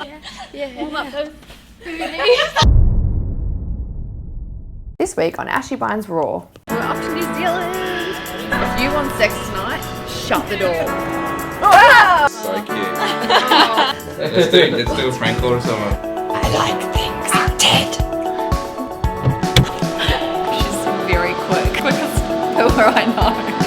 Yeah. Warm up those booties. This week on Ashy Bynes Raw. We're off to New Zealand. If you want sex tonight, shut the door. Oh! So cute. Let's do a prank call or something. I like things dead. She's very quick. Quickest pillar I know.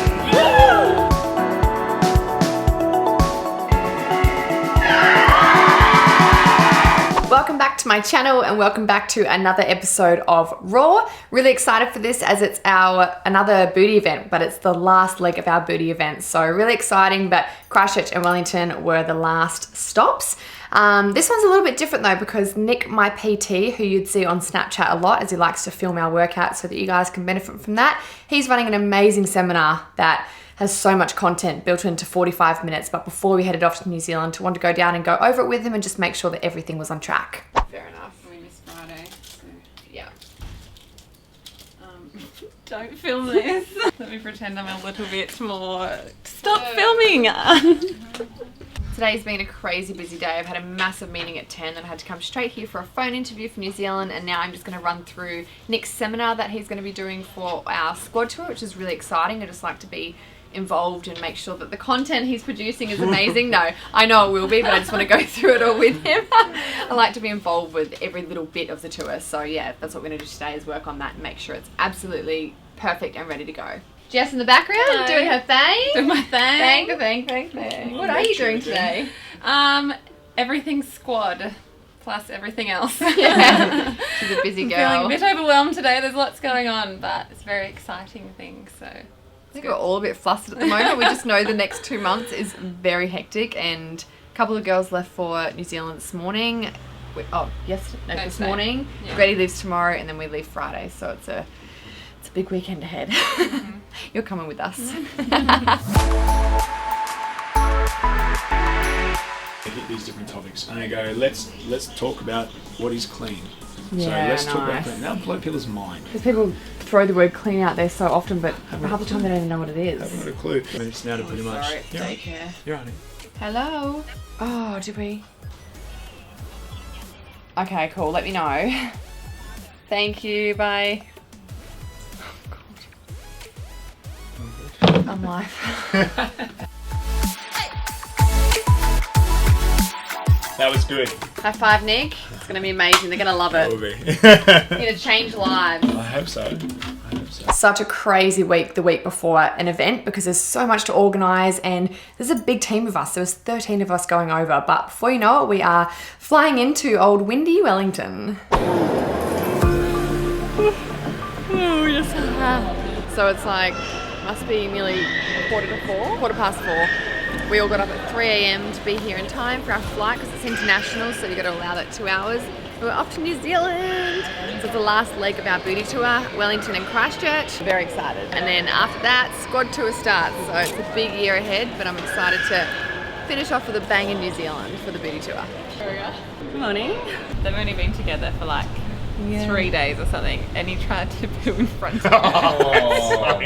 Welcome back to my channel and welcome back to another episode of Raw. Really excited for this as it's our another booty event, but it's the last leg of our booty event. So really exciting, but Christchurch and Wellington were the last stops. This one's a little bit different though because Nick, my PT, who you'd see on Snapchat a lot as he likes to film our workouts so that you guys can benefit from that, he's running an amazing seminar that has so much content built into 45 minutes. But before we headed off to New Zealand, I wanted to go down and go over it with him and just make sure that everything was on track. Fair enough. We missed Friday, so Yeah. don't film this. Let me pretend I'm a little bit more. Stop filming! Today's been a crazy busy day. I've had a massive meeting at 10 and I had to come straight here for a phone interview for New Zealand, and now I'm just going to run through Nick's seminar that he's going to be doing for our squad tour, which is really exciting. I just like to be involved and make sure that the content he's producing is amazing. No, I know it will be, but I just want to go through it all with him. I like to be involved with every little bit of the tour. So yeah, that's what we're going to do today, is work on that and make sure it's absolutely perfect and ready to go. Jess in the background. Hello. Doing her thing. Doing my thing. Bang. What are you doing today? Everything squad plus everything else. Yeah. She's a busy girl. I'm feeling a bit overwhelmed today. There's lots going on, but it's a very exciting thing. So I think we're all a bit flustered at the moment. We just know the next 2 months is very hectic, and a couple of girls left for New Zealand this morning. This morning. Yeah. Grady leaves tomorrow, and then we leave Friday. So it's a big weekend ahead. Mm-hmm. You're coming with us. I hit these different topics and I go, let's talk about what is clean. Yeah, so let's talk about nice. clean. That'll blow people's mind. Because people throw the word clean out there so often, but half the time they don't even know what it is. Haven't got a clue. But it's now to pretty much. Sorry, take care. You're right. Hello. Oh, did we? Okay, cool. Let me know. Thank you. Bye. I'm live. That was good. High five, Nick. It's going to be amazing. They're going to love it. Will be. You're going to change lives. I hope so. Such a crazy week the week before an event because there's so much to organise and there's a big team of us. There was 13 of us going over, but before you know it, we are flying into old windy Wellington. So it's like, must be nearly quarter past four. We all got up at 3 a.m. to be here in time for our flight because it's international, so you got to allow that 2 hours. We're off to New Zealand. So it's the last leg of our booty tour, Wellington and Christchurch. Very excited. And then after that, squad tour starts. So it's a big year ahead, but I'm excited to finish off with a bang in New Zealand for the booty tour. there we go. Good morning. They've only been together for like 3 days or something, and he tried to poo in front of me.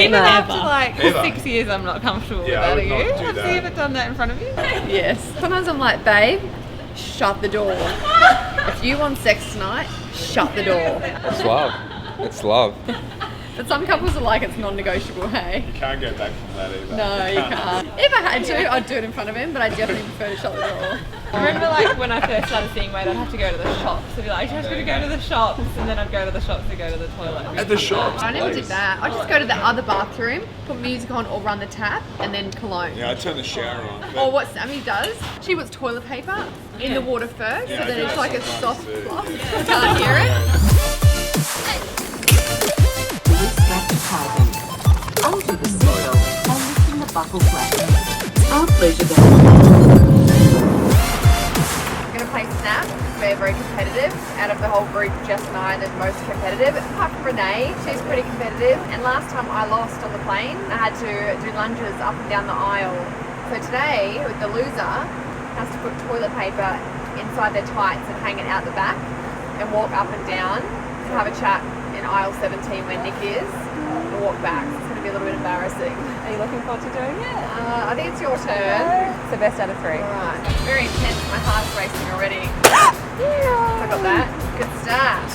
Even after like 6 years, I'm not comfortable with that. Are you? Have you ever done that in front of you? Yes. Sometimes I'm like, babe, shut the door. If you want sex tonight, shut the door. It's love. It's love. But some couples are like, it's non-negotiable, hey? You can't go back from that either. No, you can't. If I had to, I'd do it in front of him, but I definitely prefer to shut the door. I remember like when I first started seeing Wade, I'd have to go to the shops. I'd be like, I just got to go to the shops, and then I'd go to the shops to go to the toilet. At the shops. I never did that. I just go to the other bathroom, put music on or run the tap, and then cologne. Yeah, I turn the shower on. Or what Sammy does, she puts toilet paper in the water first, so then it's like a soft fluff. You can't hear it. Onto the soil and lifting the buckle flat. Our pleasure to We're going to play Snap. We're very competitive. Out of the whole group, Jess and I are the most competitive. Apart from Renee, she's pretty competitive. And last time I lost on the plane, I had to do lunges up and down the aisle. So today, with the loser, has to put toilet paper inside their tights and hang it out the back and walk up and down and have a chat in aisle 17 where Nick is. and walk back. So it's going to be a little bit embarrassing. Are you looking forward to doing it? I think it's your turn. It's the best out of 3. Alright. It's very intense. My heart's racing already. I got that. Good start.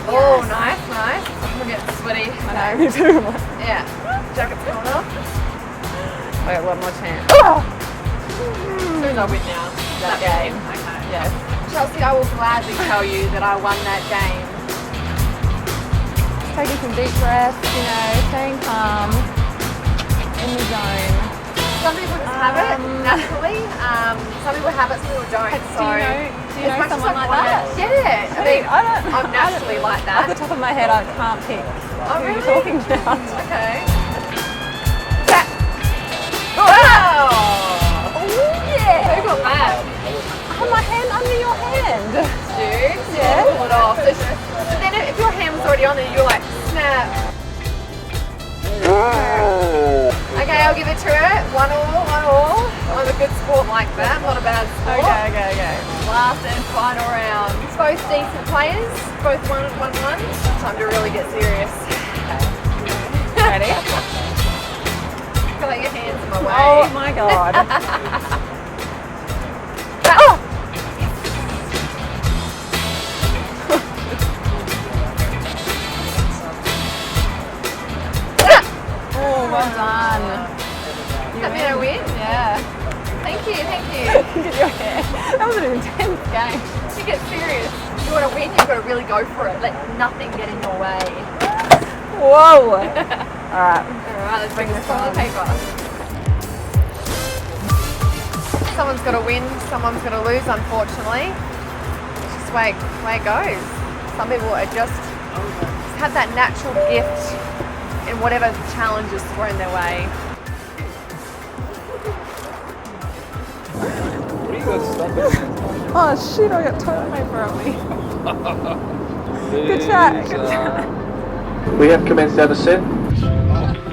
Oh, nice, nice. I'm getting sweaty. I know, me too. Yeah. Jacket's coming off. I got one more chance. Soon I'll win now. That game. Okay. Yes. Chelsea, I will gladly tell you that I won that game. Taking some deep breaths, you know, staying calm, in the zone. Some people just have it naturally. Some people have it, some people don't. So Do you know as much as someone I like want that? it, yeah. I mean, I'm I naturally like Off the that. top of my head, I can't pick Oh, who really? you're talking about. Okay. Wow! Oh, yeah! Who got that? I have my hand under your hand. Dude, Yeah. pull it off. So then if your hand was already on there, you're like, snap. Okay, I'll give it to her. 1-1. I'm a good sport like that, not a bad sport. Okay. Last and final round. Both decent players, both 1-1. Time to really get serious. Ready? I feel like your hands in my way. Oh my god. Oh, well done. Does that mean I win? Yeah. Thank you. Get your hair. That was an intense game. To get serious, if you want to win, you've got to really go for it. Let nothing get in your way. Whoa. Alright. Alright, let's bring this toilet paper. Someone's got to win, someone's got to lose, unfortunately. It's just the way it goes. Some people are just have that natural gift in whatever challenge is thrown their way. What do you got stopping? Oh shit, I got toilet paper on me. Good chat. We have commenced our descent.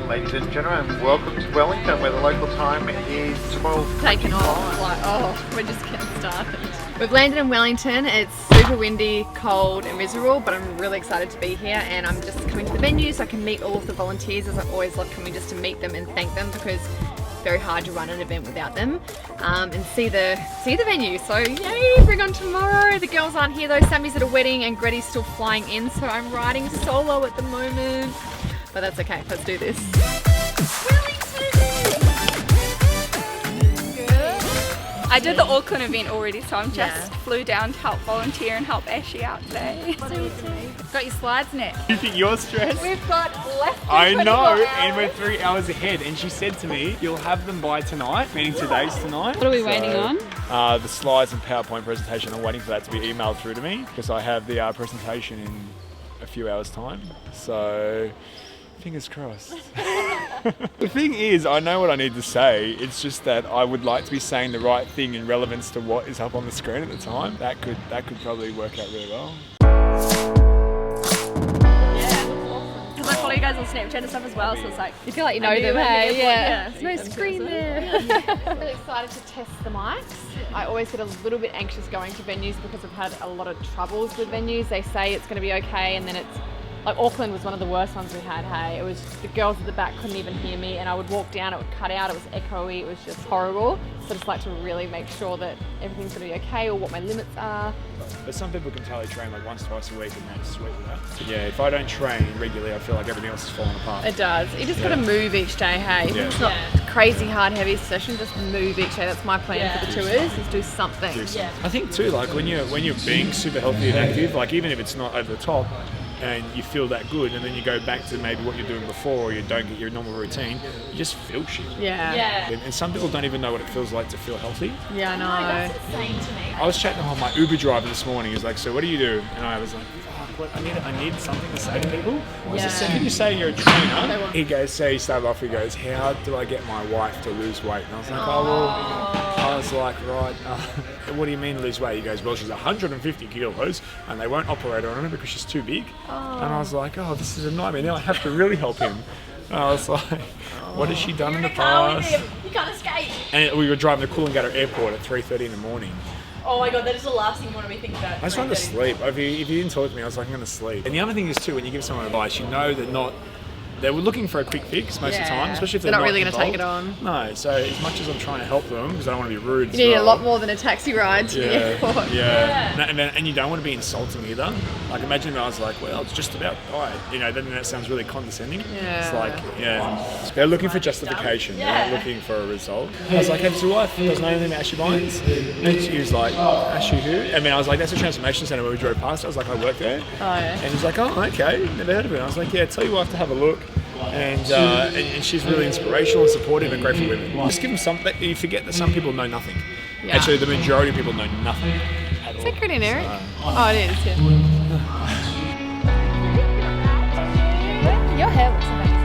Ladies and gentlemen, welcome to Wellington, where the local time is 12. Taken off, like, oh, we're just getting started. We've landed in Wellington. It's super windy, cold and miserable, but I'm really excited to be here, and I'm just coming to the venue so I can meet all of the volunteers, as I always love coming just to meet them and thank them, because it's very hard to run an event without them, and see the venue. So yay, bring on tomorrow. The girls aren't here though. Sammy's at a wedding and Gretty's still flying in, so I'm riding solo at the moment, but that's okay. Let's do this. I did the Auckland event already, so I'm just flew down to help volunteer and help Ashy out today. Got your slides, Nick? You think you're stressed? We've got less than I 24 know, hours. and we're 3 hours ahead. And she said to me, "You'll have them by tonight," meaning today's tonight. What are we waiting on? The slides and PowerPoint presentation. I'm waiting for that to be emailed through to me because I have the presentation in a few hours' time. So, fingers crossed. The thing is, I know what I need to say. It's just that I would like to be saying the right thing in relevance to what is up on the screen at the time. That could probably work out really well. Because I follow you guys on Snapchat and stuff as well, so it's like You feel like you know I knew them, at the hey? airport, Yeah. yeah. There's no screen there. I'm really excited to test the mics. I always get a little bit anxious going to venues because I've had a lot of troubles with venues. They say it's going to be okay, and then it's like Auckland was one of the worst ones we had. Hey, it was the girls at the back couldn't even hear me, and I would walk down, it would cut out, it was echoey, it was just horrible. So I just like to really make sure that everything's going to be okay, or what my limits are. But some people can totally train like once, twice a week and they're sweet with that. But yeah, if I don't train regularly, I feel like everything else is falling apart. It does. You just got to move each day, hey? Yeah. It's not crazy hard, heavy session, just move each day. That's my plan for the tours, is do something. I think too, like when you're being super healthy and active, like even if it's not over the top, and you feel that good, and then you go back to maybe what you're doing before, or you don't get your normal routine, you just feel shit. Yeah. And some people don't even know what it feels like to feel healthy. Yeah, I know. I was chatting to my Uber driver this morning. He's like, "So what do you do?" And I was like, "Fuck, what? I need something to say to people." I said, "So you say you're a trainer?" He goes, "So he started off. He goes, how do I get my wife to lose weight?" And I was like, "Oh well." I was like, "Right, what do you mean lose weight?" He goes, "Well, she's 150 kilos, and they won't operate on her because she's too big." And I was like, "Oh, this is a nightmare. Now I have to really help him." And I was like, "What has she done in the past?" You can't escape. And we were driving to Coolangatta Airport at 3:30 in the morning. Oh my god, that is the last thing you want to be thinking about. I just want to sleep. If you didn't talk to me, I was like, I'm going to sleep. And the other thing is too, when you give someone advice, you know they were looking for a quick fix most of the time, especially if they're not really going to take it involved. on. No, so as much as I'm trying to help them, because I don't want to be rude You need a lot more than a taxi ride to the airport. And you don't want to be insulting either. Like imagine if I was like, well, it's just about diet. You know, then that sounds really condescending. It's like, they're looking for justification. They're not looking for a result. I was like, hey, so what? Does know anything about Ashy Binds? And she was like, Ashy who? I mean, I was like, that's a transformation centre where we drove past. I was like, I work there. And she was like, oh, okay, never heard of it. I was like, yeah, tell you what, I have to have a look. And she's really inspirational and supportive and great for women. Just give them something. You forget that some people know nothing. Actually, the majority of people know nothing at all. Is that good in Eric? Oh, it is, Your hair looks amazing.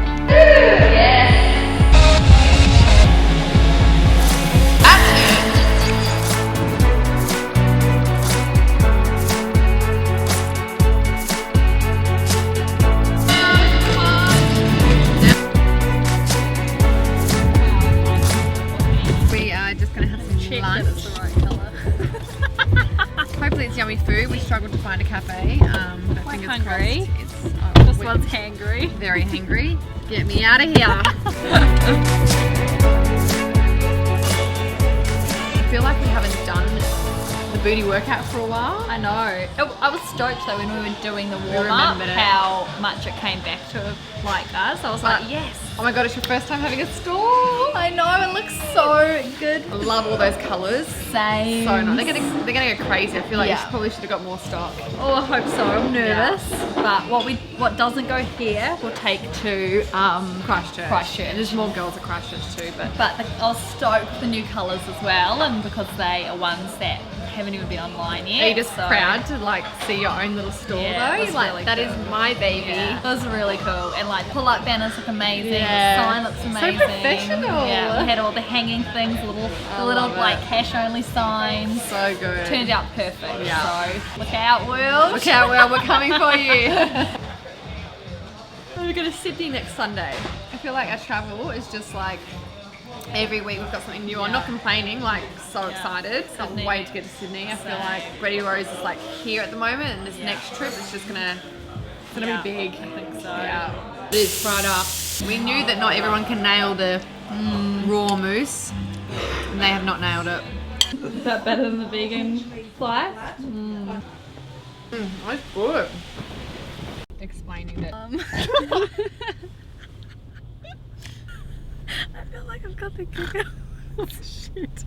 Hopefully it's yummy food. We struggled to find a cafe. But fingers hungry. Crossed. This one's hangry. Very hangry. Get me out of here. I feel like we haven't done the booty workout for a while. I know. I was stoked though when we were doing the warm-up how much it came back to like us. I was like, yes. Oh my god, it's your first time having a store. I know, it looks so good. I love all those colours. Same. So nice. They're gonna go crazy. I feel like you probably should have got more stock. Oh, I hope so. I'm nervous. But what doesn't go here, we'll take to Christchurch. And there's more girls at Christchurch too, but I was stoked with the new colours as well, and because they are ones that haven't even been online yet. Are you just proud to like see your own little store though? You're Like that is my baby. Yeah. It was really cool, and like pull-up banners look amazing. Yeah. The sign looks amazing. So professional. Yeah, we had all the hanging things, the little like cash-only signs. So good. Turned out perfect. Yeah. So look out, world. Look out, world. We're coming for you. We're going to Sydney next Sunday. I feel like our travel is just like every week we've got something new. I'm not complaining, like so excited. Can't wait to get to Sydney. I feel like Ready Rose is like here at the moment, and this next trip is just gonna be big. I think so. Yeah. It is fried up. We knew that not everyone can nail the raw moose, and they have not nailed it. Is that better than the vegan fly? That's good. Explaining it. I feel like I've got the kicker. Oh shit.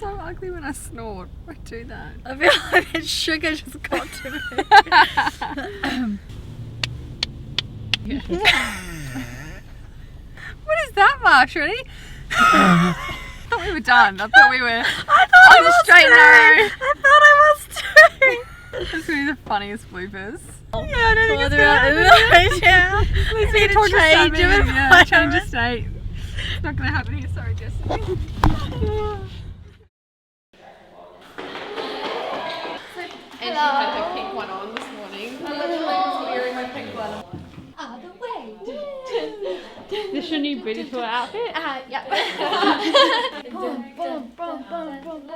So ugly when I snort. I do that. I feel like that sugar just got to me. What is that, Marsh? Ready? I thought we were done. I thought we were on the straight and narrow. I thought I was too. That's going to be the funniest bloopers. Yeah, I don't think it's gonna happen. Let's be talk to Sage. Yeah, change of state. It's not going to happen here. Sorry, Jess. And she had her pink one on this morning. I literally was wearing my pink one. This is your new booty tour outfit?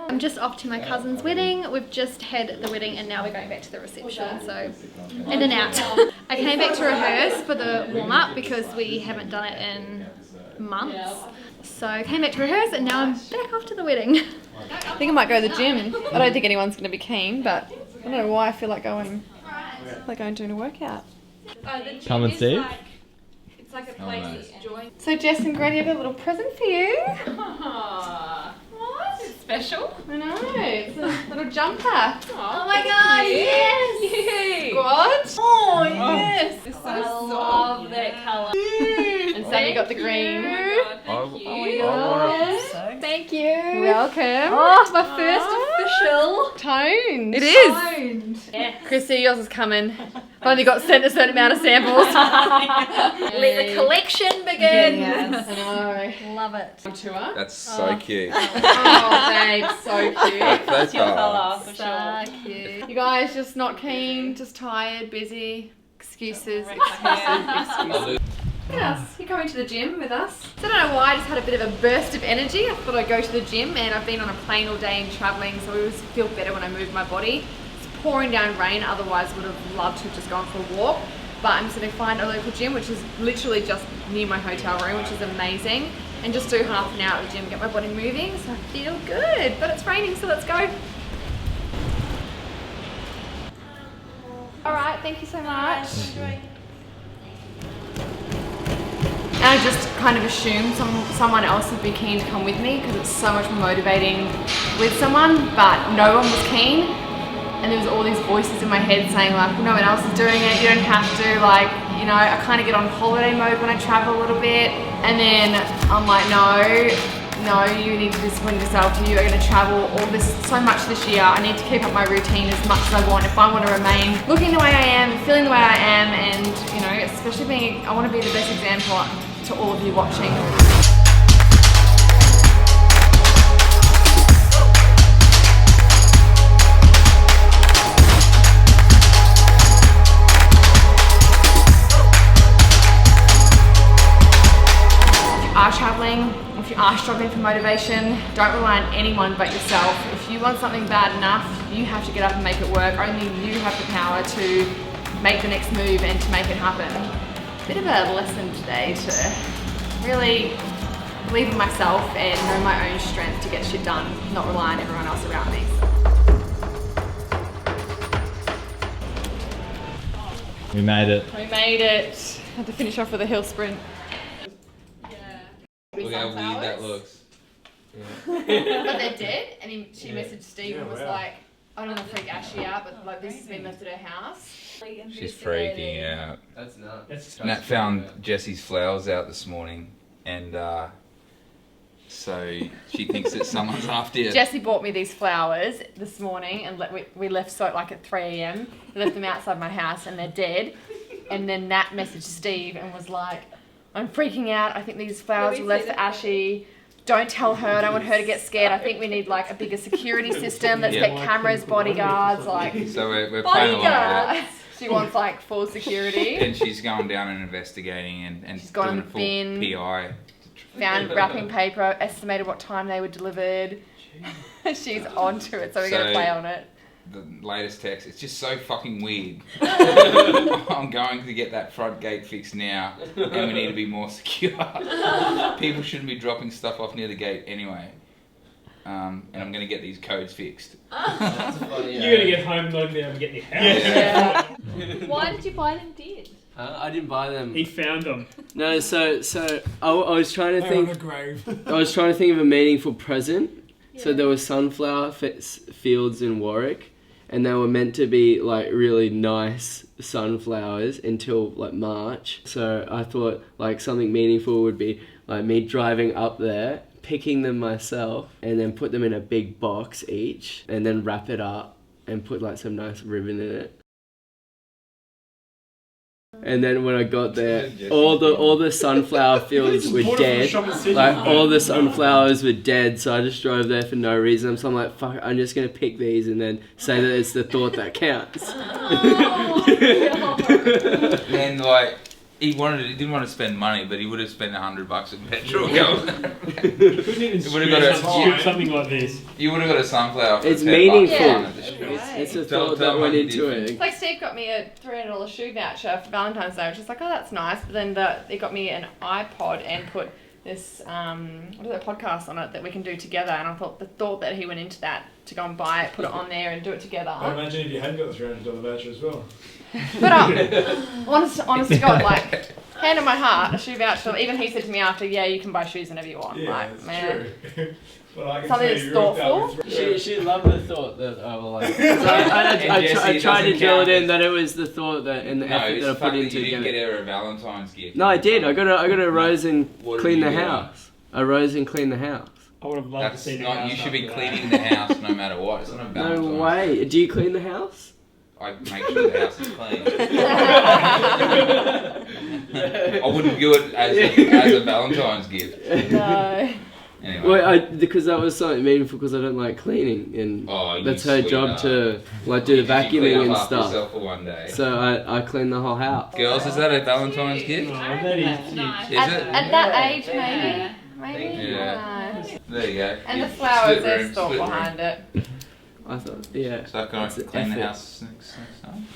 I'm just off to my cousin's wedding. We've just had the wedding and now we're going back to the reception, so in and out. I came back to rehearse for the warm-up because we haven't done it in months. So I came back to rehearse and now I'm back off to the wedding. I think I might go to the gym. I don't think anyone's going to be keen, but I don't know why I feel like going doing a workout. Come and see. It's like a place that's joined. So Jess and Grady have a little present for you. What? It's special. I know, it's a little jumper. Oh my god, yes! Squad. Oh yes! It's so I soft. love that colour. And Sammy got the green. Oh my god. Thank you. You're welcome. Oh, it's my first official. Toned. It is. Yes. Chrissy, yours is coming. I've only got sent a certain amount of samples. Let the collection begin. Yes. I know. Love it. On tour. That's so cute. Oh, babe, so cute. That's Your colour, for So sure. cute. You guys just not keen, just tired, busy, excuses. Yes, you're coming to the gym with us. So I don't know why, I just had a bit of a burst of energy. I thought I'd go to the gym, and I've been on a plane all day and travelling, so I always feel better when I move my body. It's pouring down rain, otherwise I would have loved to have just gone for a walk. But I'm just going to find a local gym, which is literally just near my hotel room, which is amazing. And just do half an hour at the gym, get my body moving, so I feel good. But it's raining, so let's go. All right, thank you so much. And I just kind of assumed someone else would be keen to come with me because it's so much more motivating with someone, but no one was keen. And there was all these voices in my head saying like, well, no one else is doing it, you don't have to, like, you know, I kind of get on holiday mode when I travel a little bit. And then I'm like, no, you need to discipline yourself. You are going to travel so much this year. I need to keep up my routine as much as I want if I want to remain looking the way I am, feeling the way I am, and, you know, especially I want to be the best example to all of you watching. Traveling, if you are struggling for motivation, don't rely on anyone but yourself. If you want something bad enough, you have to get up and make it work. Only you have the power to make the next move and to make it happen. Bit of a lesson today to really believe in myself and know my own strength to get shit done, not rely on everyone else around me. We made it. We made it. Had to finish off with a hill sprint. Look how weird that looks. Yeah. But they're dead, and she messaged Steve and was like, I don't want to freak Ashy out, but like this has been left at her house. She's freaking out. That's nuts. Nat found Jesse's flowers out this morning, and so she thinks that someone's after you. Jesse bought me these flowers this morning, and we left at 3 a.m. We left them outside my house, and they're dead. And then Nat messaged Steve and was like, I'm freaking out. I think these flowers were left for Ashy. Don't tell her. I don't want her to get scared. I think we need like a bigger security system. Let's get cameras, bodyguards, like. So we're playing along with it. She wants like full security. And she's going down and investigating and she's gone doing on a the full bin, PI. Found wrapping paper, estimated what time they were delivered. She's onto it, so we're going to play on it. The latest text, it's just so fucking weird. I'm going to get that front gate fixed now, and we need to be more secure. People shouldn't be dropping stuff off near the gate anyway. And I'm going to get these codes fixed. That's funny. You're going to get home, not be able to get your house. Yeah. Why did you buy them dead? I didn't buy them. He found them. No, so I was trying to think. On a grave. I was trying to think of a meaningful present. Yeah. So there were sunflower fields in Warwick. And they were meant to be like really nice sunflowers until like March. So I thought like something meaningful would be like me driving up there, picking them myself, and then put them in a big box each, and then wrap it up and put like some nice ribbon in it. And then when I got there, all the sunflower fields were dead. Like all the sunflowers were dead, so I just drove there for no reason. So I'm like, fuck, I'm just gonna pick these and then say that it's the thought that counts. And like, he didn't want to spend money, but he would have spent $100 in petrol. Couldn't even something like this. You would have got a sunflower. For it's $10 meaningful. Yeah. It's a thought that went into it. It's like Steve got me a $300 shoe voucher for Valentine's Day, which is like, oh, that's nice. But then he got me an iPod and put this podcast on it that we can do together. And I thought the thought that he went into that to go and buy it, put it on there, and do it together. I imagine if you hadn't got the $300 voucher as well. But honest to God, like, hand on my heart, a shoe voucher. Even he said to me after, yeah, you can buy shoes whenever you want. Yeah, like, that's man. true. Well, I can Something tell that's you thoughtful. She loved the thought that I will like. I tried to drill it in that it was the thought that and the effort that I put into you didn't it. get her a Valentine's gift. No, I did. I got a rose and clean the house. I rose and clean the house. I would have loved to see the house. You should be cleaning the house no matter what. It's not a Valentine's. No way. Do you clean the house? I make sure the house is clean. I wouldn't do it as a Valentine's gift. No. Anyway. Because that was something meaningful because I don't like cleaning and You that's her job to like do the vacuuming and stuff. For one day. So I clean the whole house. Girls, is that a Valentine's gift? Nice. Is it? At that age, maybe. Maybe. Yeah. No. There you go. And the Split flowers, room, there's thought split room. behind it. I thought, yeah. So can I It's clean the effort. house next time?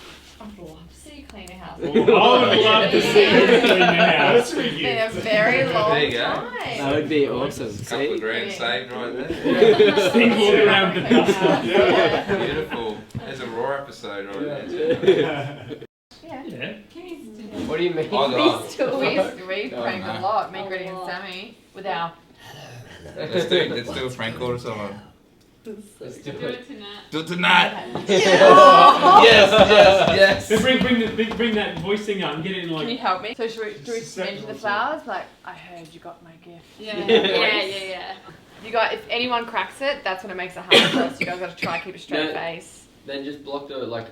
I'd love to see you clean a house. I would love to see you clean your house. It's been a very long There you go. time. That would be awesome. A couple of grand saved right there. Steve walking around with the dust. Yeah. Beautiful. There's a Raw episode right there. Yeah. What do you mean? We prank a lot, me, Gritty and Sammy, with our... Let's do a prank call or something. Let's do it tonight. Do it tonight. Yes. Then bring that voice thing out and get it in like. Can you help me? So do we mention the flowers? Like, I heard you got my gift. Yeah. You got, if anyone cracks it, that's when it makes it hard for us. You guys got to try and keep a straight No. face. Then just block the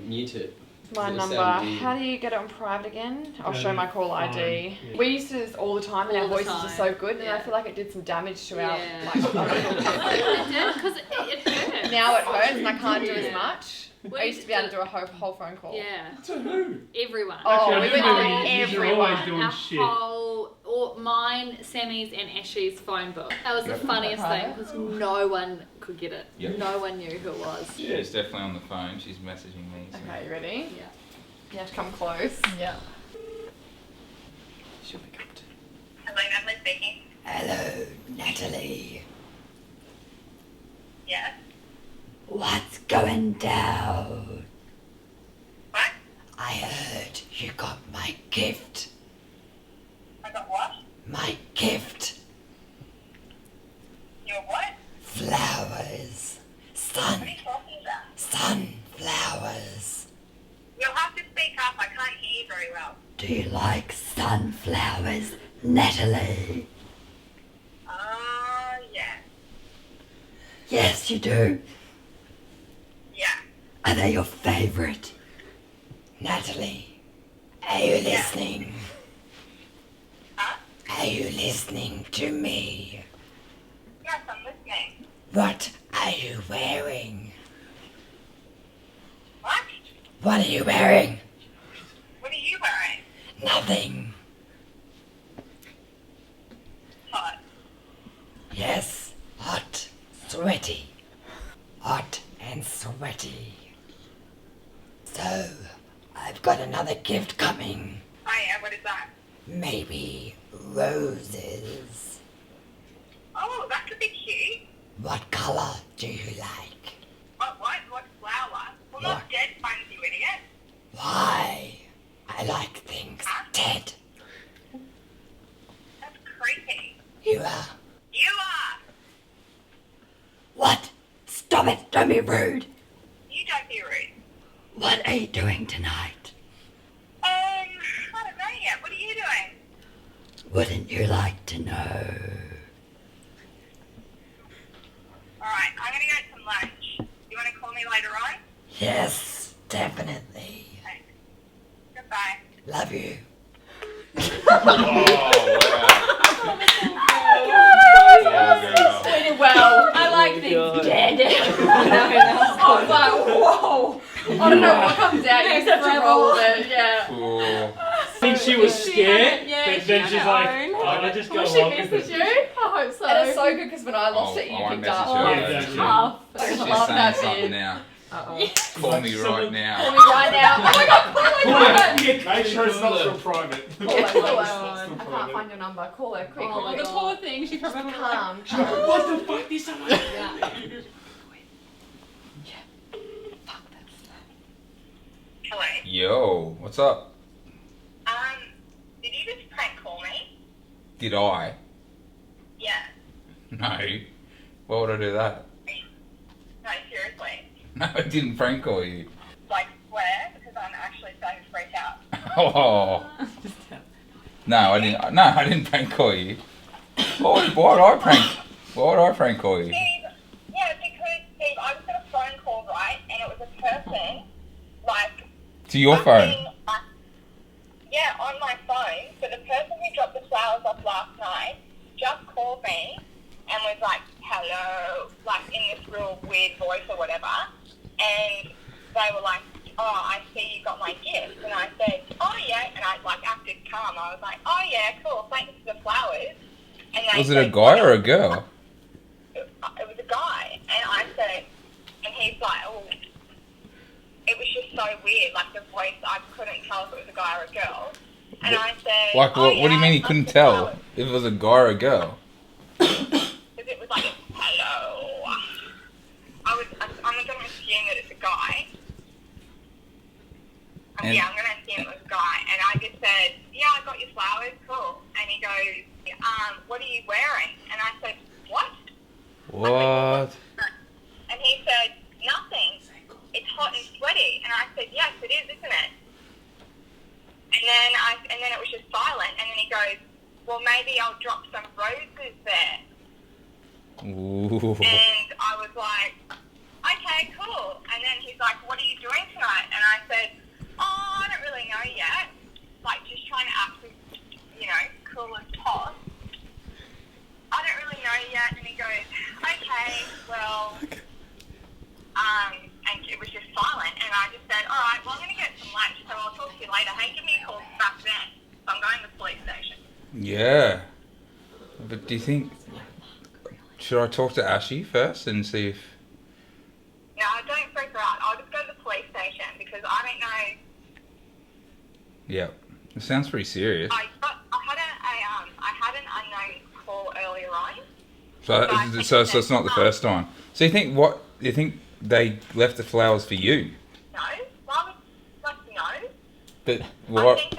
mute it. My It's number. sound weird. How do you get it on private again? I'll show my call ID. Yeah. We used to do this all the time, and our All the voices are time. so good, and I Yeah. feel like it did some damage to our. Yeah. Like, It did, because it hurt. now it hurts, and I can't do as Yeah. much. We I used to be able to do a whole phone call. Yeah. To who? Everyone. Oh, Actually, we I went do through know you're everyone. always doing Our shit. whole, mine, Sammy's, and Ashley's phone book. That was the funniest thing because no one could get it. Yep. No one knew who it was. She's definitely on the phone. She's messaging me. So. Okay, you ready? Yeah. You have to come close. Yeah. She'll pick up too. Hello, Natalie speaking. Hello, Natalie. Yes. What's going down? What? I heard you got my gift. I got what? My gift. Your what? Flowers. What are you talking about? Sunflowers. You'll have to speak up. I can't hear you very well. Do you like sunflowers, Natalie? Yeah. Yes, you do. Yeah. Are they your favorite? Natalie, are you listening? Huh? Are you listening to me? Yes, I'm listening. What are you wearing? What? What are you wearing? What are you wearing? Nothing. Hot. Yes, hot, sweaty. Hot and sweaty. So, I've got another gift coming. Oh yeah, what is that? Maybe roses. Oh, that could be cute. What color do you like? What? What flower? Well, not dead funds, you idiot. Why? I like things dead. That's creepy. You are. You are. What? Stop it, don't be rude. You don't be rude. What are you doing tonight? I don't know yet. What are you doing? Wouldn't you like to know? Alright, I'm gonna go get some lunch. You wanna call me later on? Yes, definitely. Okay. Goodbye. Love you. Really well. I like things dead. I was like, whoa. I don't know what comes out. You just have to roll with it. Yeah. I think she was scared, but then she's like, I just go Will she along with message it. you? I hope so. And it's so good because when I lost it, you I won't picked up. message her. Tough. I She's love saying that something bit. now. Uh-oh. Call me right now. Call me right now. Oh my god, call her. Make sure it's not so private. Call her. I can't find your number. Call her quick. Oh, the poor thing. She probably calm. What the fuck? This someone? Hello. Yo, what's up? Did you just prank call me? Did I? Yeah. No. Why would I do that? No, seriously. No, I didn't prank call you. Like, swear, because I'm actually starting to freak out. Oh. No, I didn't. No, I didn't prank call you. Why would I prank call you? Steve, yeah, because, Steve, I was on a phone call, right, and it was a person, like... To your phone? Yeah, on my phone, but the person who dropped the flowers off last night just called me hello, like in this real weird voice or whatever. And they were like, oh, I see you got my gift. And I said, oh yeah. And I like acted calm. I was like, oh yeah, cool, thanks for the flowers. And they Was it a said, guy or a girl? It was a guy. And I said, and he's like, oh, it was just so weird. Like the voice, I couldn't tell if it was a guy or a girl. And I said, Like, oh, what do you mean you couldn't tell? If it was a guy or a girl? Because it was like, hello. I'm going to assume that it's a guy. Yeah, I'm going to assume it was a guy. And I just said, yeah, I got your flowers, cool. And he goes, what are you wearing? And I said, what? What? And he said, nothing. It's hot and sweaty. And I said, yes, it is, isn't it? And then it was just silent. And then he goes, well, maybe I'll drop some roses there. Ooh. And I was like, okay, cool. And then he's like, what are you doing tonight? And I said, oh, I don't really know yet. Like, just trying to act as, cool as possible. I don't really know yet. And he goes, okay, well, and it was just silent. And I just said, all right, well, I'm going to get some lunch, so I'll talk to you later. Hey, give me a call back then. So I'm going to the police station. Yeah. But do you think... Should I talk to Ashy first and see if... No, don't freak her out. I'll just go to the police station because I don't know. Yeah. It sounds pretty serious. I had an unknown call earlier on. So it's not the first time. So you think they left the flowers for you? No. Why would, no. But what? I think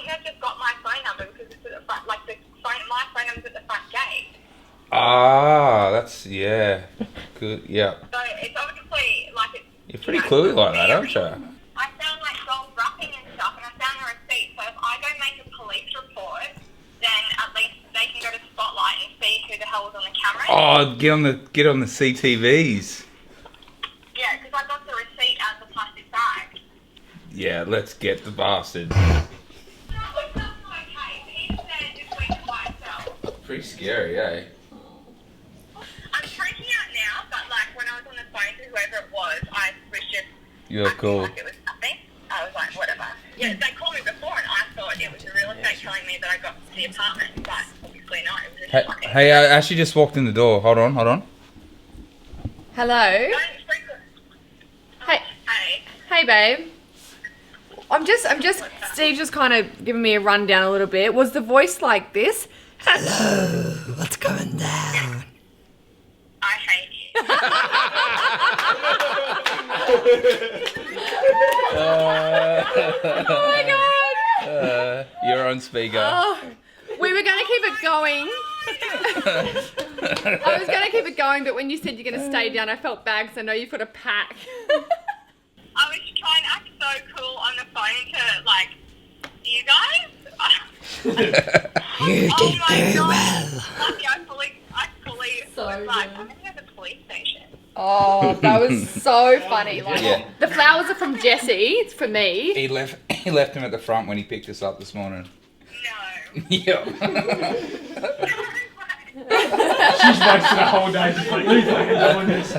they've just got my phone number because it's at the front, like my phone number's at the front gate. Ah, that's, yeah. Good, yeah. So it's obviously like it's... You're pretty cluey like that, aren't you? I found like gold wrapping and stuff, and I found the receipt. So if I go make a police report, then at least they can go to Spotlight and see who the hell was on the camera. Oh, get on the CTVs. Yeah, because I got the receipt out of the plastic bag. Yeah, let's get the bastard. Pretty scary, eh? I'm freaking out now, but like when I was on the phone to whoever it was, I was just You're cool. like it was nothing. I was like, whatever. Yeah, they called me before and I thought it was a real estate telling me that I got to the apartment, but obviously not. It was just fucking... Hey, Ashley just walked in the door. Hold on. Hello. Hey, babe. I'm just. Steve's just kind of giving me a rundown a little bit. Was the voice like this? Hello, what's going down? I hate you. Oh my god. You're on speaker. Oh, we were going to keep it going. I was going to keep it going, but when you said you're going to stay down, I felt bad because I know you've got a pack. I was trying to act so cool on the phone to, like, you guys. You did very well. Lucky I fully was like, I'm going to go to the police station. Oh, that was so funny. Like, Yeah. the flowers are from Jesse. It's for me. He left him at the front when he picked us up this morning. No. Yeah. She's wasted a whole day just like, leave my hand on this.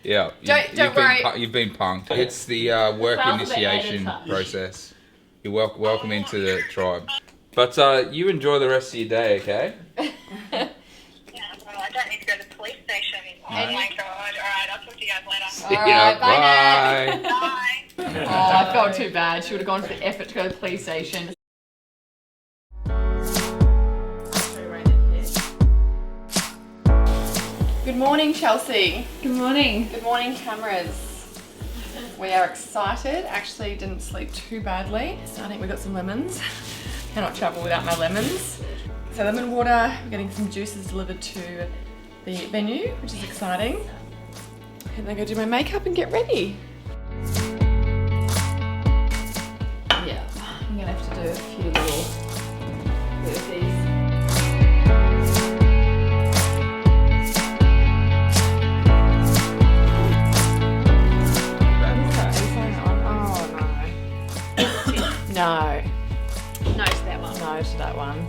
Yeah. Don't worry. You've been punked. It's the work initiation process. You're welcome into the tribe. But you enjoy the rest of your day, okay? Yeah, well, I don't need to go to the police station. Oh my god. Alright, I'll talk to you guys later. Alright, bye. Bye. Oh, I felt too bad. She would have gone to the effort to go to the police station. Good morning, Chelsea. Good morning. Good morning, cameras. We are excited. Actually, didn't sleep too badly. I think we got some lemons. Cannot travel without my lemons. So lemon water, we're getting some juices delivered to the venue, which is exciting. And then go do my makeup and get ready. Yeah, I'm gonna have to do a few little bit of these. No. No to that one. No to that one.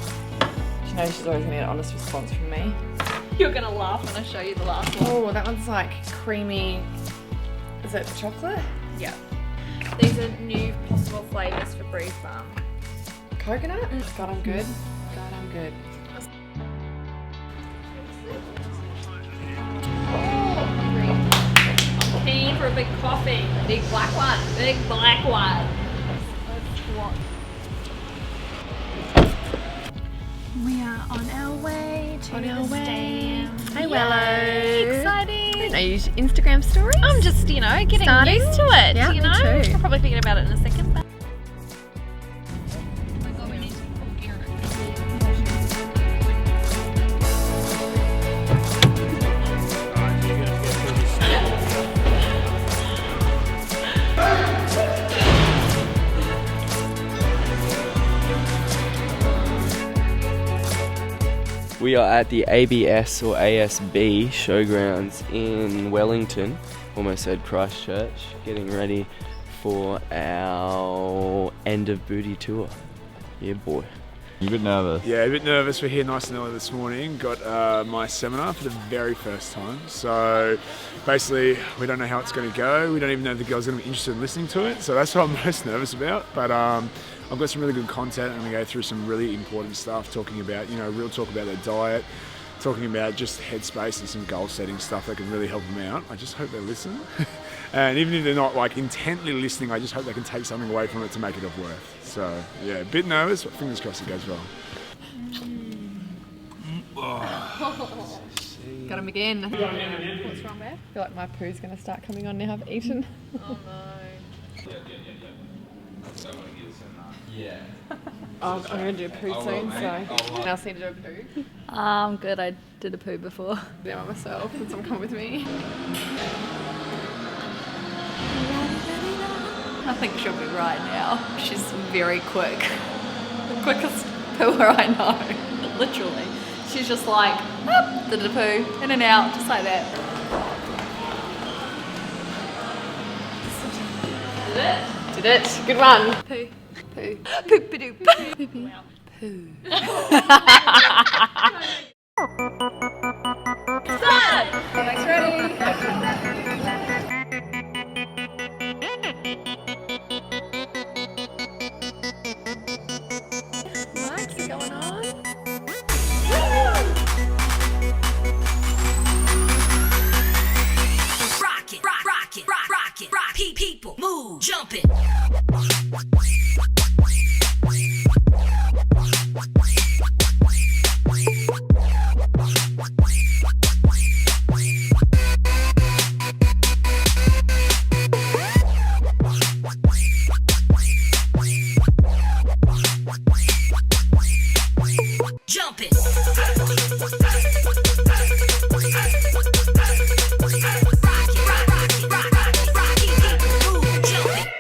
She knows she's always gonna get it on a ridiculous response from me. You're gonna laugh when I show you the last one. Oh, that one's like creamy. Is it chocolate? Yeah. These are new possible flavours for Breeze Farm. Coconut? God, I'm good. God, I'm good. I'm keen for a big coffee. Big black one. Big black one. We are on our way to the stadium. Hey, Wello. Exciting. Are you Instagram stories? I'm just, you know, getting Starting? used to it. Yeah, you me know, too. I'll probably forget about it in a second. But... We are at the ABS or ASB showgrounds in Wellington, almost said Christchurch, getting ready for our end of booty tour. Yeah, boy. You a bit nervous? Yeah, a bit nervous. We're here nice and early this morning. Got my seminar for the very first time. So basically, we don't know how it's going to go. We don't even know if the girl's going to be interested in listening to it. So that's what I'm most nervous about. But I've got some really good content. I'm going to go through some really important stuff, talking about, you know, real talk about their diet, talking about just headspace and some goal setting stuff that can really help them out. I just hope they listen. And even if they're not like intently listening, I just hope they can take something away from it to make it of worth. So yeah, a bit nervous, but fingers crossed it goes well. Got him again. What's wrong, babe? I feel like my poo's going to start coming on now I've eaten. Oh no. Yeah. I'm going to do a poo soon, so anyone else need to do a poo? I'm good. I did a poo before. Yeah, by myself. Can someone come with me? I think she'll be right now. She's very quick. The quickest pooer I know. Literally. She's just like, up, did a poo, in and out, just like that. Did it. Good one. Poo. Poo. Poop-a-doo. Poo. Poo. Start! Next ready. What's going on? Rock it, rock, rock it, rock, rock it, rock. People, move, jump it. Jump it. Rock it, rock, rock it, rock, rock it, rock it. People, move, jump it.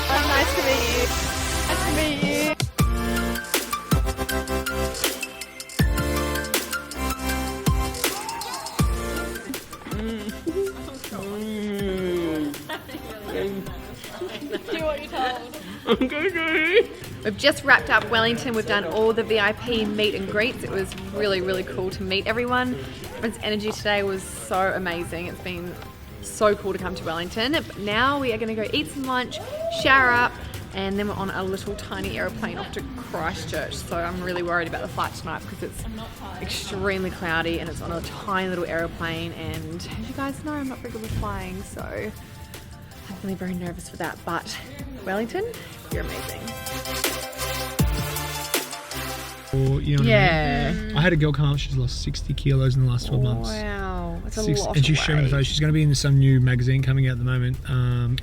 Nice to meet you. Nice to meet you. Do what you're told. We've just wrapped up Wellington. We've done all the VIP meet and greets. It was really, really cool to meet everyone. Everyone's energy today was so amazing. It's been so cool to come to Wellington. But now we are going to go eat some lunch, shower up, and then we're on a little tiny aeroplane off to Christchurch. So I'm really worried about the flight tonight because it's extremely cloudy and it's on a tiny little aeroplane. And as you guys know, I'm not very good with flying, so I'm really very nervous for that. But Wellington, you're amazing. You know what Yeah. I mean? I had a girl come up, she's lost 60 kilos in the last 12 months. Wow, that's a Six- lot. and she of showed me the weight. photos. She's going to be in some new magazine coming out at the moment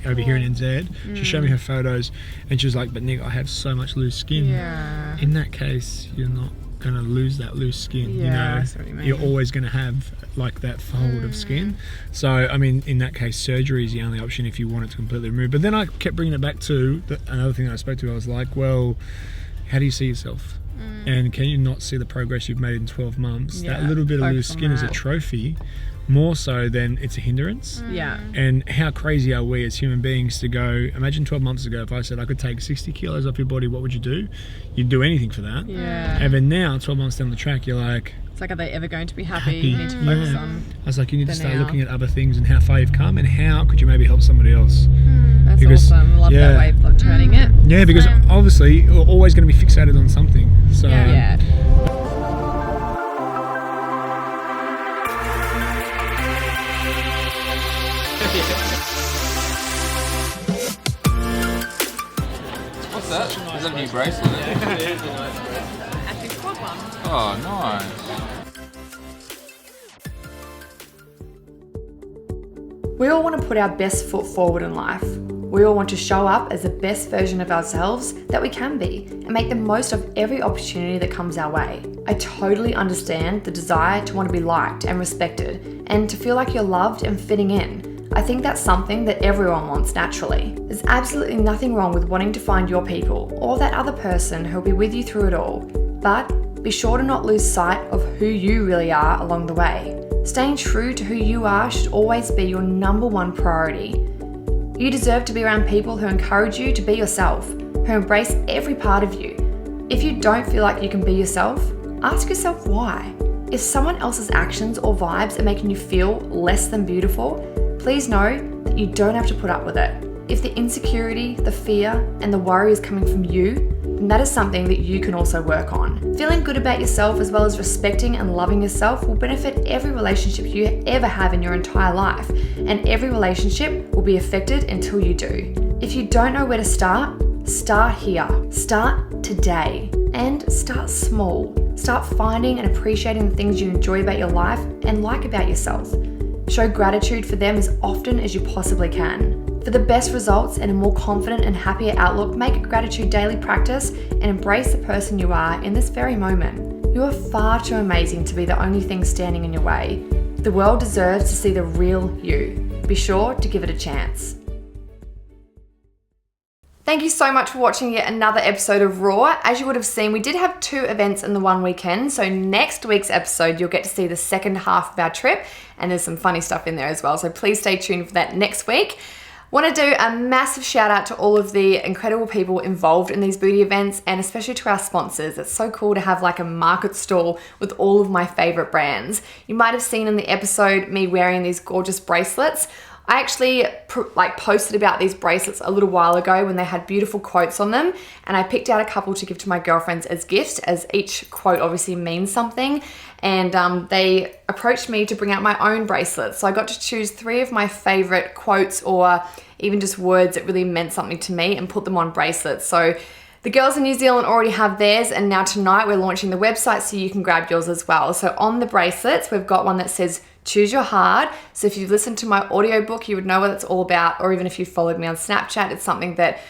over here in NZ. She showed me her photos and she was like, but Nick, I have so much loose skin. Yeah. In that case, you're not going to lose that loose skin. Yeah, you know, I see what you mean. you're always going to have like that fold of skin. So, I mean, in that case, surgery is the only option if you want it to completely remove. But then I kept bringing it back to another thing that I spoke to. I was like, well, how do you see yourself And can you not see the progress you've made in 12 months? Yeah, That little bit of loose focus on skin is a that. trophy, more so than it's a hindrance. Yeah. And how crazy are we as human beings to go, imagine 12 months ago if I said I could take 60 kilos off your body, what would you do? You'd do anything for that. Yeah. And then now, 12 months down the track, you're like, It's like, are they ever going to be happy? You need to focus yeah. on I was like, you need to the start now. looking at other things and how far you've come and how could you maybe help somebody else. That's Because- awesome. Love that way of turning it. Yeah, because obviously you're always going to be fixated on something. So Yeah. What's that? Is that a new bracelet? Ashy squad one. Oh, nice. We all want to put our best foot forward in life. We all want to show up as the best version of ourselves that we can be and make the most of every opportunity that comes our way. I totally understand the desire to want to be liked and respected and to feel like you're loved and fitting in. I think that's something that everyone wants naturally. There's absolutely nothing wrong with wanting to find your people or that other person who'll be with you through it all. But be sure to not lose sight of who you really are along the way. Staying true to who you are should always be your #1 priority. You deserve to be around people who encourage you to be yourself, who embrace every part of you. If you don't feel like you can be yourself, ask yourself why. If someone else's actions or vibes are making you feel less than beautiful, please know that you don't have to put up with it. If the insecurity, the fear, and the worry is coming from you, then that is something that you can also work on. Feeling good about yourself as well as respecting and loving yourself will benefit every relationship you ever have in your entire life, and every relationship will be affected until you do. If you don't know where to start here. Start today and start small. Start finding and appreciating the things you enjoy about your life and like about yourself. Show gratitude for them as often as you possibly can. For the best results and a more confident and happier outlook, make a gratitude daily practice and embrace the person you are in this very moment. You are far too amazing to be the only thing standing in your way. The world deserves to see the real you. Be sure to give it a chance. Thank you so much for watching yet another episode of Raw. As you would have seen, we did have 2 events in the one weekend. So next week's episode, you'll get to see the second half of our trip, and there's some funny stuff in there as well. So please stay tuned for that next week. Want to do a massive shout out to all of the incredible people involved in these booty events, and especially to our sponsors. It's so cool to have like a market stall with all of my favorite brands. You might have seen in the episode me wearing these gorgeous bracelets. I actually posted about these bracelets a little while ago when they had beautiful quotes on them, and I picked out a couple to give to my girlfriends as gifts, as each quote obviously means something. And they approached me to bring out my own bracelets. So I got to choose 3 of my favorite quotes or even just words that really meant something to me and put them on bracelets. So the girls in New Zealand already have theirs, and now tonight we're launching the website so you can grab yours as well. So on the bracelets, we've got one that says Choose Your Hard. So if you've listened to my audiobook, you would know what it's all about, or even if you followed me on Snapchat, it's something that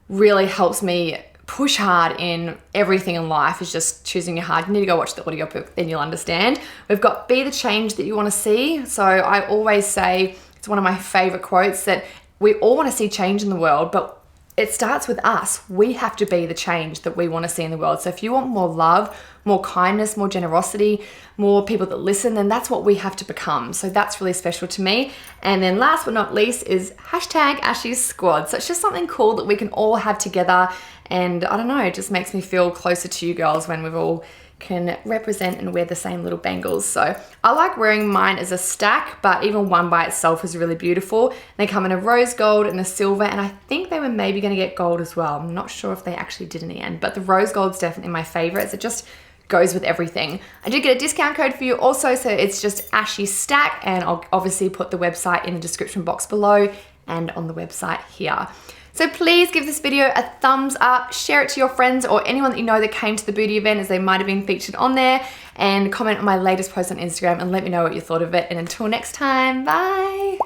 really helps me push hard in everything in life, is just choosing your hard. You need to go watch the audiobook, then you'll understand. We've got Be the Change That You Want to See. So I always say, it's one of my favorite quotes, that we all want to see change in the world, but it starts with us. We have to be the change that we want to see in the world. So if you want more love, more kindness, more generosity, more people that listen, then that's what we have to become. So that's really special to me. And then last but not least is #Ashy Squad. So it's just something cool that we can all have together. And I don't know, it just makes me feel closer to you girls when we've all can represent and wear the same little bangles. So I like wearing mine as a stack, but even one by itself is really beautiful. They come in a rose gold and a silver, and I think they were maybe going to get gold as well. I'm not sure if they actually did in the end, but the rose gold's definitely my favorites. It just goes with everything. I did get a discount code for you also, so it's just Ashy Stack, and I'll obviously put the website in the description box below and on the website here. So please give this video a thumbs up, share it to your friends or anyone that you know that came to the booty event, as they might have been featured on there, and comment on my latest post on Instagram and let me know what you thought of it. And until next time, bye.